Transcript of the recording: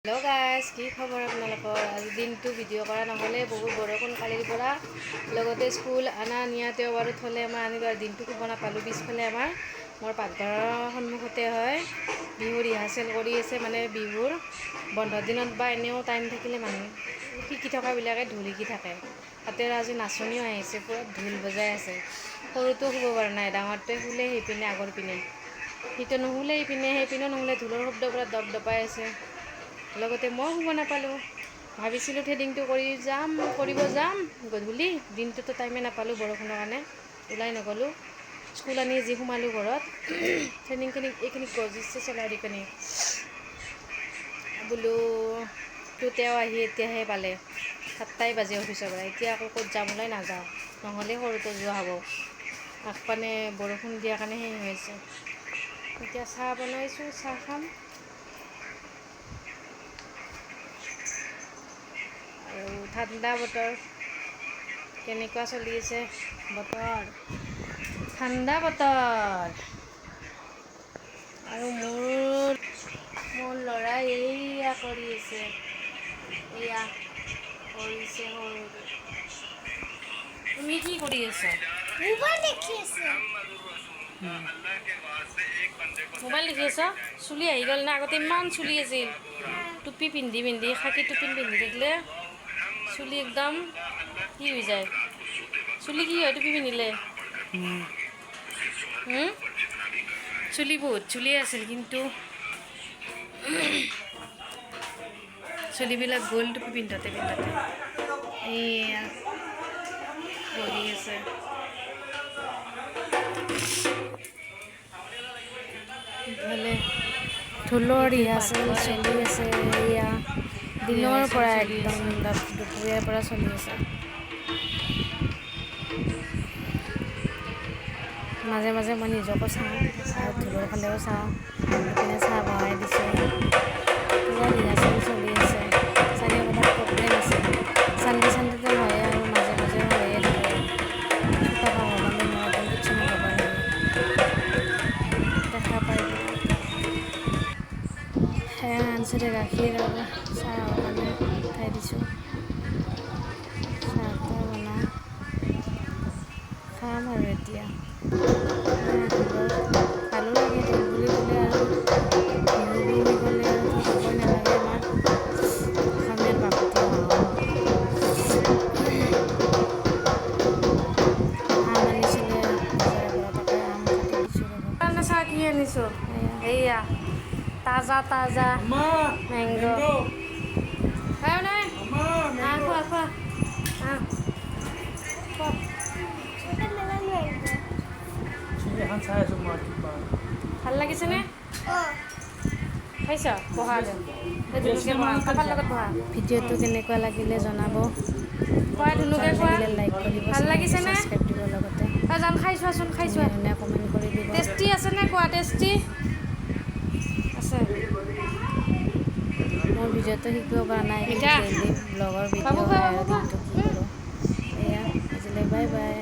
Hello' guys, কি খবৰ আপোনালোকৰ? আজি দিনটো ভিডিঅ' কৰা নহ'লে, বহুত বৰষুণ কালিৰ পৰা। লগতে স্কুল অনা নিয়াতেও বাৰু থ'লে মই আনিলোঁ আৰু দিনটো শুব নাপালোঁ। পিছফালে মোৰ পাকঘৰৰ সন্মুখতে হয় বিহু ৰিহাৰ্চেল কৰি আছে, মানে বিহুৰ বন্ধৰ দিনত বা এনেও টাইম থাকিলে মানুহ শিকি থকাবিলাকে ঢোল শিকি থাকে। তাতে আজি নাচনীও আহিছে, পূৰা ঢোল বজাই আছে। সৰুটো শুব পৰা নাই, ডাঙৰটোৱে শুলে সেইপিনে আগৰ পিনে, সিটো নুশুলে এইপিনে, সেইপিনেও নুশুলে, ঢোলৰ শব্দ পূৰা দপদপাই আছে। লগতে মই শুব নাপালোঁ, ভাবিছিলোঁ থ্ৰেডিংটো কৰিব যাম গধূলি, দিনটোতো টাইমে নাপালোঁ বৰষুণৰ কাৰণে, ওলাই নগ'লোঁ। স্কুল আনি যি সোমালোঁ ঘৰত, থ্ৰেডিংখিনি এইখিনি গজিছে চেলাউৰি পিনে বোলো। তেওঁ আহি এতিয়াহে পালে, 7টাই বাজে অফিচৰ পৰা। এতিয়া আকৌ ক'ত যাম, ওলাই নাযাওঁ, নহ'লে সৰুটো যোৱা হ'ব। আগপানে বৰষুণ দিয়াৰ কাৰণে সেই হৈছে। এতিয়া চাহ বনাইছোঁ, চাহ খাম। আৰু ঠাণ্ডা বতৰ, কেনেকুৱা চলি আছে বতৰ? ঠাণ্ডা বতৰ। আৰু মোৰ ল'ৰাই এইয়া কৰি আছে, এয়া কৰিছে সৰু। তুমি কি কৰি আছা? মোবাইল দেখি আছে। মোবাইল দেখি আছ? চুলি আহি গ'ল না? আগতে ইমান চুলি আছিল, টুপি পিন্ধি খাকী টুপি পিন্ধি থাকিলে চুলি একদম কি হৈ যায়। চুলি কি হয় টুপি পিন্ধিলে? চুলি বহুত চুলি আছিল, কিন্তু চুলিবিলাক গ'ল টুপি পিন্ধোতে এইয়া কৰি আছে। ইফালে ঢোলৰ ৰিহাৰ্চেল চলি আছে, এয়া দিনৰ পৰা একদম দুপৰীয়াৰ পৰা চলি আছে। মাজে মাজে মই নিজকো চাওঁ, ঢোলৰ ফালেও চাওঁ, এইপিনে চাহ বনাই দিছে, পূৰা ৰিহাৰ্চেল চলি আছে। চাগে ক'ৰবাত প্ৰগ্ৰেম আছে, চানডেটো হয়ে আৰু মাজে মাজে হৈয়ে থাকে। চুকাফা ভৱানী নতুন কিটচেনৰ ভৱানী দেখা পাই সেয়া আনিছিলে, গাখীৰ আৰু চাহৰ কাৰণে উঠাই দিছোঁ। চাহ তাহ বনাই খাম আৰু এতিয়া। ঢোলৰ ভালো লাগে, ঢোল বুলি ক'লে আৰু বিহু বুলি ক'লে আৰুতো ক'বই নালাগে, আমাৰ অসমীয়াৰ বাপতি সাহোন। আম আনিছিলে বজাৰৰ পৰা, তাকে আম কাটি দিছোঁ ৰ'ব। চাহ কি আনিছোঁ, এইয়া তাজা মেংগ'। খোৱা খোৱা, ভাল লাগিছেনে? খাইছ? বহা কাৰোবাৰ লগত বহা। ভিডিঅ'টো কেনেকুৱা লাগিলে জনাব, ভাল লাগিলে লাইক কৰিব, ভাল লাগিছেনে? ছাবস্ক্ৰাইব দিব, লগতে যাম খাই চোৱাচোন, খাই চোৱা, ধুনীয়া কমেণ্ট কৰি দিব। টেষ্টি আছেনে? কোৱা টেষ্টি আছে। মোৰ ভিডিঅ'টো শিকিব পৰা নাই, কিন্তু ডেইলি ব্লগৰ ভিডিঅ' হয় আৰু দিনটো কি কৰোঁ। এয়া আজিলৈ বাই বাই।